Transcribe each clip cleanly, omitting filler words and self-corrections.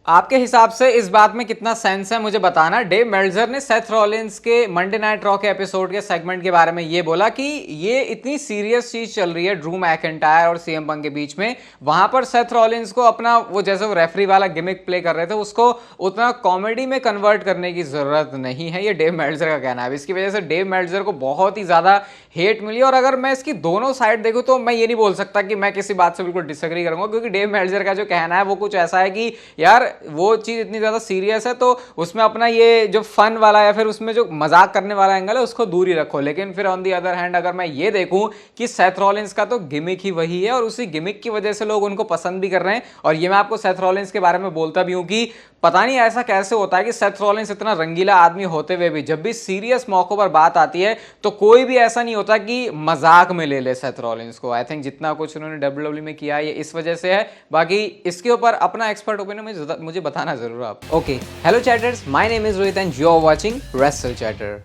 आपके हिसाब से इस बात में कितना सेंस है मुझे बताना। डेव मेल्जर ने सेथ रॉलिंस के मंडे नाइट रॉ के एपिसोड के सेगमेंट के बारे में ये बोला कि ये इतनी सीरियस चीज चल रही है ड्रू मैकिंटायर और सीएम पंक के बीच में, वहां पर सेथ रॉलिंस को अपना वो जैसे वो रेफरी वाला गिमिक प्ले कर रहे थे उसको उतना कॉमेडी में कन्वर्ट करने की जरूरत नहीं है। ये डेव मेल्जर का कहना है। इसकी वजह से डेव मेल्जर को बहुत ही ज्यादा हेट मिली और अगर मैं इसकी दोनों साइड देखूं तो मैं ये नहीं बोल सकता कि मैं किसी बात से बिल्कुल डिसएग्री करूंगा, क्योंकि डेव मेल्जर का जो कहना है वो कुछ ऐसा है कि यार वो चीज इतनी ज्यादा सीरियस है तो उसमें अपना ये जो फन वाला या फिर उसमें जो मजाक करने वाला एंगल है उसको दूर ही रखो। लेकिन फिर ऑन दी अदर हैंड अगर मैं ये देखूं कि सेथ रॉलिंस का तो गिमिक ही वही है और उसी गिमिक की वजह से लोग उनको पसंद भी कर रहे हैं। और ये मैं आपको सेथ रॉलिंस के बारे में बोलता भी हूं कि पता नहीं ऐसा कैसे होता है कि सेथ रॉलिंस इतना रंगीला आदमी होते हुए भी जब भी सीरियस मौकों पर बात आती है तो कोई भी ऐसा नहीं होता कि मजाक में ले ले सेथ रॉलिंस को। आई थिंक जितना कुछ उन्होंने डब्ल्यूडब्ल्यूई में किया ये इस वजह से है। बाकी इसके ऊपर अपना एक्सपर्ट ओपिनियन मुझे बताना जरूर आप। Okay, hello chatters, my name is Rohit and you are watching Wrestle Chatter.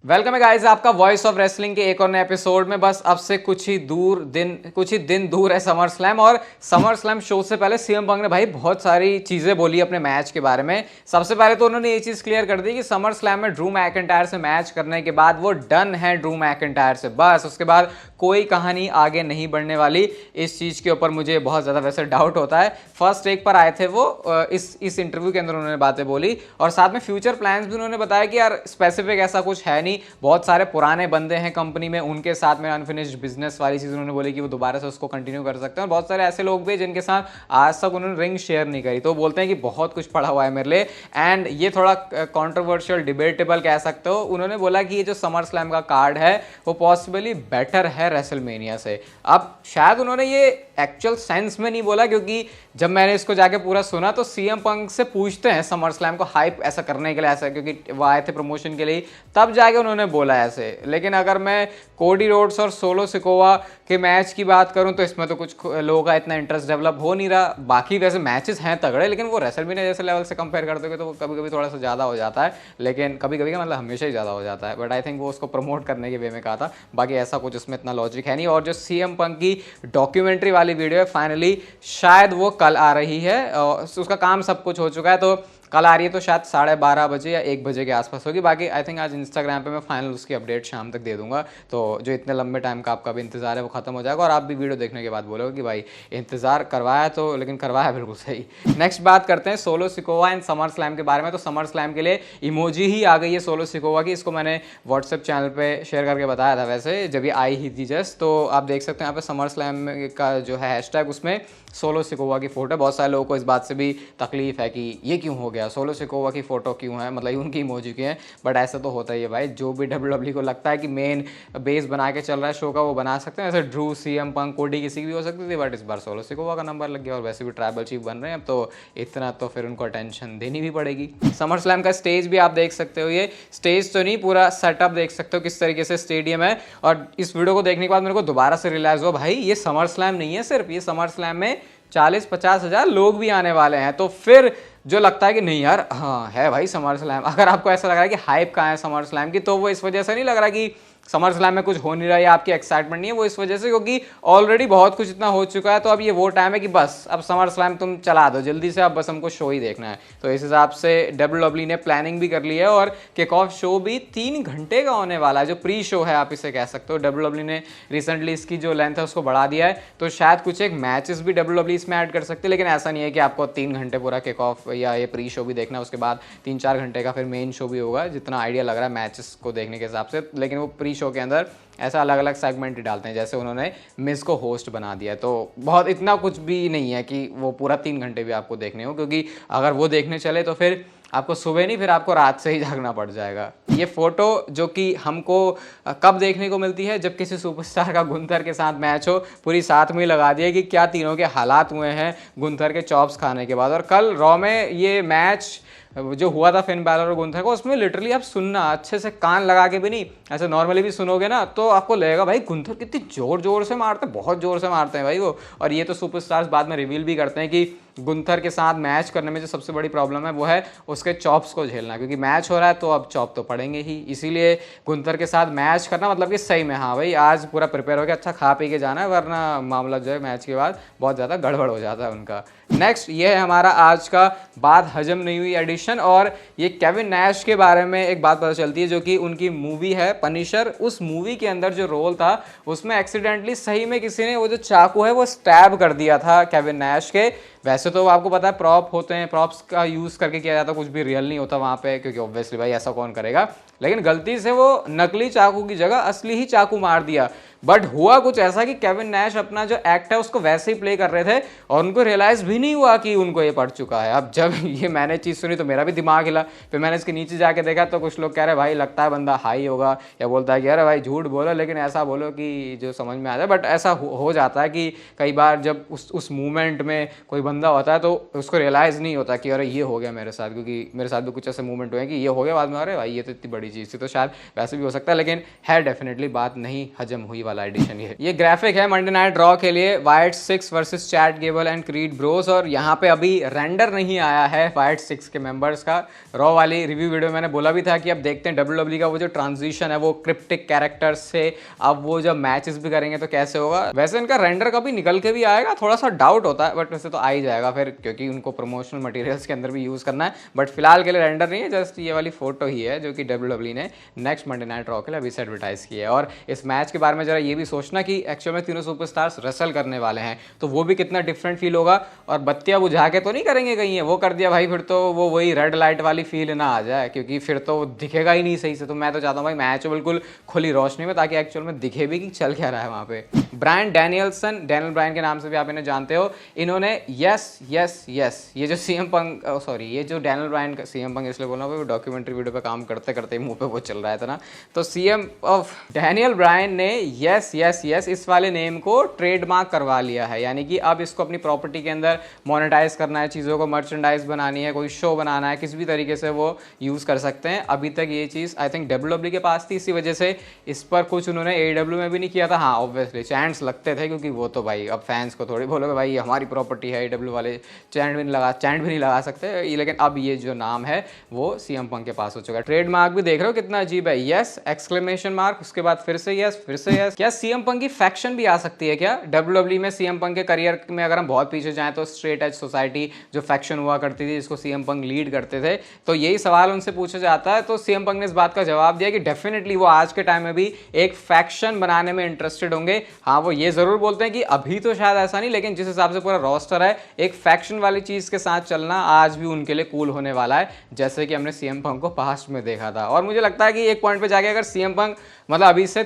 Welcome है गाइस आपका वॉइस ऑफ रेसलिंग के एक और नए एपिसोड में। बस अब से कुछ ही दिन दूर है समर स्लैम, और समर स्लैम शो से पहले सीएम पंक ने भाई बहुत सारी चीजें बोली अपने मैच के बारे में। सबसे पहले तो उन्होंने ये चीज क्लियर कर दी कि समर स्लैम में ड्रू मैकिंटायर से मैच करने के बाद वो डन है ड्रू मैकिंटायर से, बस उसके बाद कोई कहानी आगे नहीं बढ़ने वाली। इस चीज के ऊपर मुझे बहुत ज्यादा वैसे डाउट होता है। फर्स्ट टेक पर आए थे वो इस इंटरव्यू के अंदर उन्होंने बातें बोली और साथ में फ्यूचर प्लान्स भी उन्होंने बताया कि यार स्पेसिफिक ऐसा कुछ है नहीं, बहुत सारे पुराने बंदे हैं कंपनी में, उनके साथ में अनफिनिश्ड बिजनेस वाली चीज उन्होंने बोली कि वो दोबारा से उसको कंटिन्यू कर सकते हैं। और बहुत सारे ऐसे लोग भी जिनके साथ आज तक उन्होंने रिंग शेयर नहीं करी, तो बोलते हैं कि बहुत कुछ पड़ा हुआ है मेरे लिए। एंड ये थोड़ा कॉन्ट्रोवर्शियल डिबेटेबल कह सकते हो। उन्होंने बोला कि ये जो समर स्लैम का कार्ड है वो पॉसिबली बेटर है रेसलमेनिया से। अब शायद उन्होंने ये एक्चुअल सेंस में नहीं बोला, क्योंकि जब मैंने इसको जाके पूरा सुना तो सीएम पंक से पूछते हैं समर स्लैम को हाइप ऐसा करने के लिए, ऐसा क्योंकि वो आए थे प्रमोशन के लिए, तब जाके उन्होंने बोला ऐसे। लेकिन अगर मैं कोडी रोड्स और सोलो सिकोवा के मैच की बात करूं तो इसमें तो कुछ लोगों का इतना इंटरेस्ट डेवलप हो नहीं रहा। बाकी वैसे मैचेस हैं तगड़े, लेकिन वो रेसलमेनिया जैसे लेवल से कंपेयर करते हुए तो वो कभी कभी थोड़ा सा ज़्यादा हो जाता है। लेकिन कभी कभी का मतलब हमेशा ही ज़्यादा हो जाता है। बट आई थिंक वो उसको प्रमोट करने के वे में कहा था, बाकी ऐसा कुछ उसमें इतना लॉजिक है नहीं। और जो सीएम पंक की डॉक्यूमेंट्री वाली वीडियो है फाइनली शायद वो कल आ रही है, उसका काम सब कुछ हो चुका है, तो कल आ रही है तो शायद 12:30 बजे या 1 बजे के आसपास होगी। बाकी आई थिंक आज इंस्टाग्राम पे मैं फाइनल उसकी अपडेट शाम तक दे दूंगा, तो जो इतने लंबे टाइम का आपका भी इंतजार है वो खत्म हो जाएगा और आप भी वीडियो देखने के बाद बोलोगे कि भाई इंतजार करवाया तो, लेकिन करवाया बिल्कुल सही। नेक्स्ट बात करते हैं solo Sikoa and summer slam के बारे में। तो समर स्लैम के लिए इमोजी ही आ गई है सोलो सिकोवा की। इसको मैंने व्हाट्सएप चैनल पर शेयर करके बताया था वैसे जब ये आई ही थी जस्ट, तो आप देख सकते हैं यहाँ पे समर स्लैम का जो है हैशटैग उसमें सोलो सिकोवा की फोटो है। बहुत सारे लोगों को इस बात से भी तकलीफ है कि ये क्यों हो गया, सोलो सिकोवा की फोटो क्यों है, मतलब उनकी इमोजी की है। बट ऐसा तो होता ही है भाई, जो भी डब्ल्यूडब्ल्यूई को लगता है कि मेन बेस बना के चल रहा है शो का वो बना सकते हैं। ऐसे ड्रू, सीएम पंक, कोडी किसी की भी हो सकती थी, बट इस बार सोलो सिकोवा का नंबर लग गया और वैसे भी ट्राइबल चीफ बन रहे हैं अब तो इतना तो फिर उनको अटेंशन देनी भी पड़ेगी। समर स्लैम का स्टेज भी आप देख सकते हो, ये स्टेज तो नहीं पूरा सेटअप देख सकते हो किस तरीके से स्टेडियम है। और इस वीडियो को देखने के बाद मेरे को दोबारा से रियलाइज हुआ भाई ये समर स्लैम नहीं है सिर्फ, ये समर स्लैम में 40-50 हज़ार लोग भी आने वाले हैं। तो फिर जो लगता है कि नहीं यार हाँ है भाई समर स्लैम, अगर आपको ऐसा लग रहा है कि हाइप कहाँ है समर स्लैम की, तो वो इस वजह से नहीं लग रहा कि समर स्लैम में कुछ हो नहीं रहा है या आपकी एक्साइटमेंट नहीं है, वो इस वजह से क्योंकि ऑलरेडी बहुत कुछ इतना हो चुका है। तो अब ये वो टाइम है कि बस अब समर स्लैम तुम चला दो जल्दी से, अब बस हमको शो ही देखना है। तो इस हिसाब से डब्ल्यूडब्ल्यूई ने प्लानिंग भी कर ली है और किक ऑफ शो भी 3 घंटे का होने वाला है, जो प्री शो है आप इसे कह सकते हो। डब्ल्यूडब्ल्यूई ने रिसेंटली इसकी जो लेंथ है उसको बढ़ा दिया है, तो शायद कुछ एक मैचेस भी डब्ल्यूडब्ल्यूई इसमें ऐड कर सकते हैं। लेकिन ऐसा नहीं है कि आपको 3 घंटे पूरा किक ऑफ या ये प्री शो भी देखना है, उसके बाद 3-4 घंटे का फिर मेन शो भी होगा, जितना आइडिया लग रहा है मैचेस को देखने के हिसाब से। लेकिन वो प्री शो के अंदर ऐसा अलग अलग सेगमेंट ही डालते हैं, जैसे उन्होंने मिस को होस्ट बना दिया। तो बहुत इतना कुछ भी नहीं है कि वो पूरा 3 घंटे भी आपको देखने हो, क्योंकि अगर वो देखने चले तो फिर आपको सुबह नहीं, फिर आपको रात से ही जागना पड़ जाएगा। ये फोटो जो कि हमको कब देखने को मिलती है, जब किसी सुपरस्टार का गुंथर के साथ मैच हो, पूरी साथ में लगा दिया कि क्या तीनों के हालात हुए हैं गुंथर के चॉप्स खाने के बाद। और कल रॉ में ये मैच जो हुआ था फिन बैलर और गुंथर को, उसमें लिटरली आप सुनना अच्छे से कान लगा के भी नहीं, ऐसे नॉर्मली भी सुनोगे ना तो आपको लगेगा भाई गुंथर कितनी जोर जोर से मारते हैं, बहुत जोर से मारते हैं भाई वो। और ये तो सुपरस्टार्स बाद में रिवील भी करते हैं कि गुंथर के साथ मैच करने में जो सबसे बड़ी प्रॉब्लम है वो है उसके चॉप्स को झेलना, क्योंकि मैच हो रहा है तो अब चॉप तो पड़ेंगे ही, इसीलिए गुंथर के साथ मैच करना मतलब कि सही में हाँ भाई आज पूरा प्रिपेयर होकर अच्छा खा पी के जाना है, वरना मामला जो है मैच के बाद बहुत ज़्यादा गड़बड़ हो जाता है उनका। नेक्स्ट ये है हमारा आज का बात हजम नहीं हुई एडिशन, और ये केविन नैश के बारे में एक बात पता चलती है जो कि उनकी मूवी है पनिशर, उस मूवी के अंदर जो रोल था उसमें एक्सीडेंटली सही में किसी ने वो जो चाकू है वो स्टैब कर दिया था केविन नैश के। वैसे तो आपको पता है प्रॉप होते हैं, प्रॉप्स का यूज़ करके किया जाता है, कुछ भी रियल नहीं होता वहाँ पे, क्योंकि ऑब्वियसली भाई ऐसा कौन करेगा, लेकिन गलती से वो नकली चाकू की जगह असली ही चाकू मार दिया। बट हुआ कुछ ऐसा कि केविन नैश अपना जो एक्ट है उसको वैसे ही प्ले कर रहे थे और उनको रियलाइज़ भी नहीं हुआ कि उनको ये पड़ चुका है। अब जब ये मैंने चीज़ सुनी तो मेरा भी दिमाग हिला, फिर मैंने इसके नीचे जाके देखा तो कुछ लोग कह रहे भाई लगता है बंदा हाई होगा, या बोलता है कि अरे भाई झूठ बोलो लेकिन ऐसा बोलो कि जो समझ में आ जाए। बट ऐसा हो जाता है कि कई बार जब उस मूवमेंट में कोई बंदा होता है तो उसको रियलाइज़ नहीं होता कि अरे ये हो गया मेरे साथ, क्योंकि मेरे साथ भी कुछ ऐसे मूवमेंट हुए कि ये हो गया बाद में अरे भाई ये तो इतनी बड़ी चीज़ थी, तो शायद वैसे भी हो सकता है, लेकिन है डेफिनेटली बात नहीं हजम हुई वाला एडिशन ये ग्राफिक है मंडे नाइट रॉ के लिए, white 6 versus Chad Gable and creed Bros, और यहाँ पे अभी रेंडर नहीं आया है वाइट 6 के मेंबर्स का। रॉ वाली रिव्यू वीडियो मैंने बोला भी था कि अब देखते हैं WWE का वो जो ट्रांजिशन है वो क्रिप्टिक कैरेक्टर्स से अब वो जब मैचेस भी करेंगे तो कैसे होगा। वैसे इनका रेंडर कभी निकल के भी आएगा, थोड़ा सा डाउट होता है, बट वैसे तो आ ही जाएगा फिर, क्योंकि उनको प्रमोशनल मटेरियल्स के अंदर भी यूज़ करना है। बट फिलहाल के लिए रेंडर नहीं है, जस्ट ये वाली फोटो ही है जो कि WWE ने नेक्स्ट मंडे नाइट रॉ के लिए अभी से एडवर्टाइज किया है। और इस मैच के बारे में जरा ये भी सोचना कि एक्चुअल में तीनों सुपरस्टार्स रेसल करने वाले हैं, तो वो भी कितना डिफरेंट फील होगा। और बत्तियां बुझा के तो नहीं करेंगे कहीं है, वो कर दिया भाई फिर तो वो वही रेड लाइट वाली फील ना आ जाए, क्योंकि फिर तो वो दिखेगा ही नहीं सही से। तो मैं तो चाहता हूँ भाई मैच बिल्कुल खुली रोशनी में, ताकि एक्चुअल में दिखे भी कि चल क्या रहा है वहाँ पे। ब्रायन डैनियल्सन, डैनियल ब्रायन के नाम से भी आप इन्हें जानते हो, इन्होंने यस यस यस ये जो सीएम पंक सॉरी ये जो डैनियल ब्रायन का सीएम पंक इसलिए बोलना वो डॉक्यूमेंट्री वीडियो पे काम करते करते मुंह पे वो चल रहा था ना, तो सीएम ऑफ डैनियल ब्रायन ने यस यस यस इस वाले नेम को ट्रेडमार्क करवा लिया है, यानी कि अब इसको अपनी प्रॉपर्टी के अंदर मोनेटाइज करना है, चीज़ों को मर्चेंडाइज बनानी है, कोई शो बनाना है, किसी भी तरीके से वो यूज़ कर सकते हैं। अभी तक ये चीज़ आई थिंक WWE के पास थी, इसी वजह से इस पर कुछ उन्होंने AEW में भी नहीं किया था। हाँ ऑब्वियसली चैंट्स लगते थे, क्योंकि वो तो भाई अब फैंस को थोड़ी बोलोगे भाई हमारी प्रॉपर्टी है, AEW वाले चैंट भी नहीं लगा सकते, लेकिन अब ये जो नाम है वो सीएम पंक के पास हो चुका है। ट्रेडमार्क भी देख रहे हो कितना अजीब है, यस एक्सक्लेमेशन मार्क, उसके बाद फिर से यस फिर से यस। क्या सीएम पंक की फैक्शन भी आ सकती है क्या WWE में? सीएम पंक के करियर में अगर हम बहुत पीछे जाएं तो स्ट्रेट एज सोसाइटी जो फैक्शन हुआ करती थी जिसको सीएम पंक लीड करते थे, तो यही सवाल उनसे पूछा जाता है। तो सीएम पंक ने इस बात का जवाब दिया कि डेफिनेटली वो आज के टाइम में भी एक फैक्शन बनाने में इंटरेस्टेड होंगे। हाँ वो ये जरूर बोलते हैं कि अभी तो शायद ऐसा नहीं, लेकिन जिस हिसाब से पूरा रोस्टर है एक फैक्शन वाली चीज के साथ चलना आज भी उनके लिए कूल होने वाला है, जैसे कि हमने सीएम पंक को पास्ट में देखा था। और मुझे लगता है कि एक पॉइंट पे जाके अगर सीएम पंक मतलब अभी से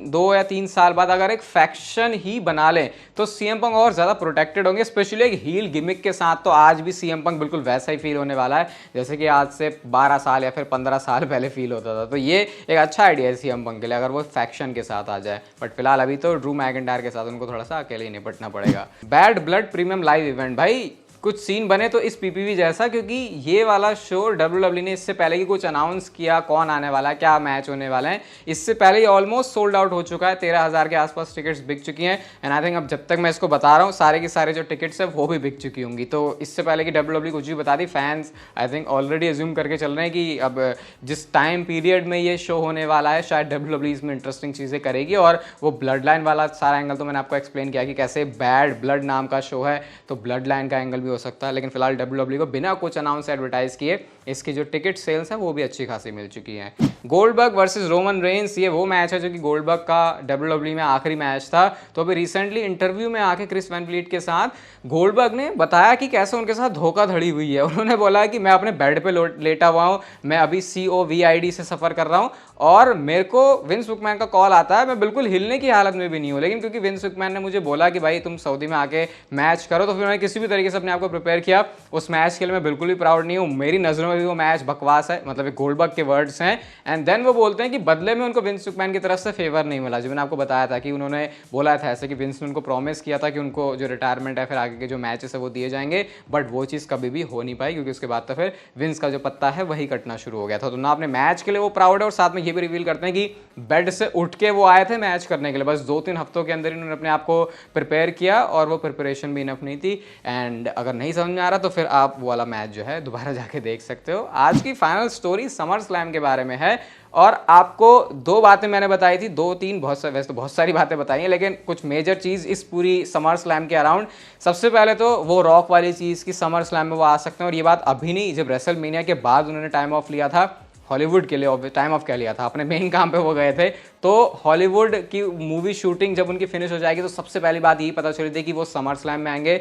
2 या 3 साल बाद अगर एक फैक्शन ही बना लें तो सीएम पंक और ज्यादा प्रोटेक्टेड होंगे, स्पेशली एक हील गिमिक के साथ। तो आज भी सीएम पंक बिल्कुल वैसा ही फील होने वाला है जैसे कि आज से 12 साल या फिर 15 साल पहले फील होता था। तो ये एक अच्छा आइडिया है सीएम पंक के लिए अगर वो फैक्शन के साथ आ जाए, बट फिलहाल अभी तो ड्रू मैकिंटायर के साथ उनको थोड़ा सा अकेले ही निपटना पड़ेगा। Bad blood premium live event, भाई कुछ सीन बने तो इस पीपीवी जैसा, क्योंकि ये वाला शो WWE ने इससे पहले ही कुछ अनाउंस किया कौन आने वाला है, क्या मैच होने वाला है, इससे पहले ही ऑलमोस्ट सोल्ड आउट हो चुका है, 13,000 के आसपास टिकट्स बिक चुकी हैं। एंड आई थिंक अब जब तक मैं इसको बता रहा हूँ सारे के सारे जो टिकट्स है वो भी बिक चुकी होंगी। तो इससे पहले कि WWE कुछ भी बता दी, fans I think already assume करके चल रहे हैं कि अब जिस टाइम पीरियड में ये शो होने वाला है शायद WWE इसमें इंटरेस्टिंग चीज़ें करेगी। और वो ब्लड लाइन वाला सारा एंगल तो मैंने आपको एक्सप्लेन किया कि कैसे बैड ब्लड नाम का शो है तो ब्लड लाइन का एंगल भी हो सकता है। लेकिन फिलहाल WWE को बिना कुछ अनाउंस एडवर्टाइज किए इसकी जो टिकट सेल्स है वो भी अच्छी खासी मिल चुकी है। गोल्डबर्ग वर्सेस रोमन रेंस, ये वो मैच है जो कि गोल्डबर्ग का WWE में आखिरी मैच था। तो अभी रिसेंटली इंटरव्यू में आके क्रिस वैन व्लीट के साथ गोल्डबर्ग ने बताया कि कैसे उनके साथ धोखाधड़ी हुई है। उन्होंने बोला कि मैं अपने बेड पे लेटा हुआ हूँ, मैं अभी COVID से सफ़र कर रहा हूँ और मेरे को विंस मैकमैन का कॉल आता है, मैं बिल्कुल हिलने की हालत में भी नहीं हूँ, लेकिन क्योंकि विंस मैकमैन ने मुझे बोला कि भाई तुम सऊदी में आके मैच करो, तो फिर मैंने किसी भी तरीके से अपने आप को आपको प्रिपेयर किया उस मैच के लिए मैं बिल्कुल भी प्राउड नहीं हूँ। मेरी नज़रों में भी वो मैच बकवास है, मतलब ये गोल्डबर्ग के वर्ड्स हैं। एंड देन वो बोलते हैं कि बदले में उनको विंस मैकमैन की तरफ से फेवर नहीं मिला, जो मैंने आपको बताया था कि उन्होंने बोला था ऐसे कि विंस ने उनको प्रॉमिस किया था कि उनको जो रिटायरमेंट है फिर आगे के जो मैचेस है वो दिए जाएंगे, बट वो चीज़ कभी भी हो नहीं पाई क्योंकि उसके बाद तो फिर विंस का जो पत्ता है वही कटना शुरू हो गया था। तो ना अपने मैच के लिए वो प्राउड है और साथ में ये भी रिवील करते हैं कि बेड से उठ के वो आए थे मैच करने के लिए, बस 2-3 हफ्तों के अंदर ही उन्होंने अपने आप को प्रिपेयर किया और वो प्रिपरेशन भी इनफ नहीं थी। एंड अगर नहीं समझ में आ रहा तो फिर आप वो वाला मैच जो है दोबारा जाके देख सकते हो। आज की फाइनल स्टोरी समर स्लैम के बारे में है और आपको 2 बातें मैंने बताई थी, 2-3 वैसे तो बहुत सारी बातें बताई हैं, लेकिन कुछ मेजर चीज़ इस पूरी समर स्लैम के अराउंड। सबसे पहले तो वो रॉक वाली चीज़ की समर स्लैम में वो आ सकते हैं, और ये बात अभी नहीं, जब रेसलमेनिया के बाद उन्होंने टाइम ऑफ लिया था हॉलीवुड के लिए, टाइम ऑफ कह लिया था, अपने मेन काम पे वो गए थे। तो हॉलीवुड की मूवी शूटिंग जब उनकी फिनिश हो जाएगी तो सबसे पहली बात यही पता चली थी कि वो समर स्लैम में आएंगे।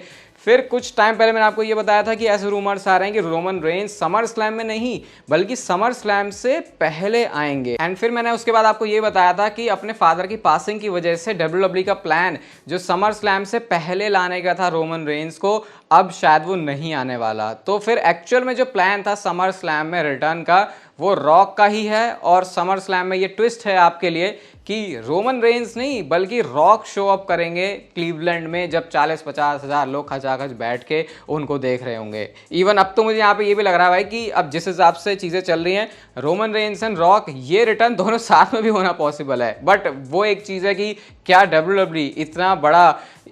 फिर कुछ टाइम पहले मैंने आपको ये बताया था कि ऐसे रूमर्स आ रहे हैं कि रोमन रेंस समर स्लैम में नहीं बल्कि समर स्लैम से पहले आएंगे। एंड फिर मैंने उसके बाद आपको ये बताया था कि अपने फादर की पासिंग की वजह से WWE का प्लान जो समर स्लैम से पहले लाने का था रोमन रेंस को, अब शायद वो नहीं आने वाला। तो फिर एक्चुअल में जो प्लान था समर स्लैम में रिटर्न का वो रॉक का ही है, और समर स्लैम में ये ट्विस्ट है आपके लिए कि रोमन रेंस नहीं बल्कि रॉक शो अप करेंगे क्लीवलैंड में, जब 40-50 हज़ार लोग खचाखच बैठ के उनको देख रहे होंगे। इवन अब तो मुझे यहाँ पे ये भी लग रहा है भाई कि अब जिस हिसाब से चीज़ें चल रही हैं, रोमन रेंस एंड रॉक ये रिटर्न दोनों साथ में भी होना पॉसिबल है। बट वो एक चीज़ है कि क्या WWE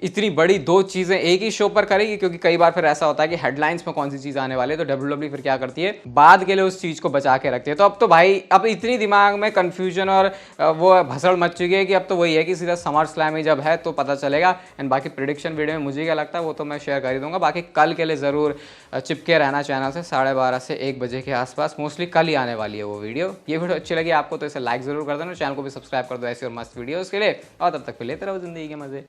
इतनी बड़ी 2 चीज़ें एक ही शो पर करेगी, क्योंकि कई बार फिर ऐसा होता है कि हेडलाइंस में कौन सी चीज़ आने वाली है, तो WWE फिर क्या करती है, बाद के लिए उस चीज़ को बचा के रखती है। तो अब तो भाई अब इतनी दिमाग में कन्फ्यूजन और वो भसड़ मच चुकी है कि अब तो वही है कि सीधा समर स्लैम ही जब है तो पता चलेगा। एंड बाकी प्रेडिक्शन वीडियो में मुझे क्या लगता है वो तो मैं शेयर कर ही दूंगा। बाकी कल के लिए ज़रूर चिपके रहना चैनल से 12:30 से 1 बजे के आसपास, मोस्टली कल ही आने वाली है वो वीडियो। ये वीडियो अच्छी लगी आपको तो इसे लाइक ज़रूर कर देना, चैनल को भी सब्सक्राइब कर दो ऐसी और मस्त वीडियोज़ के लिए, और तब तक फिर लेते रहो ज़िंदगी के मज़े।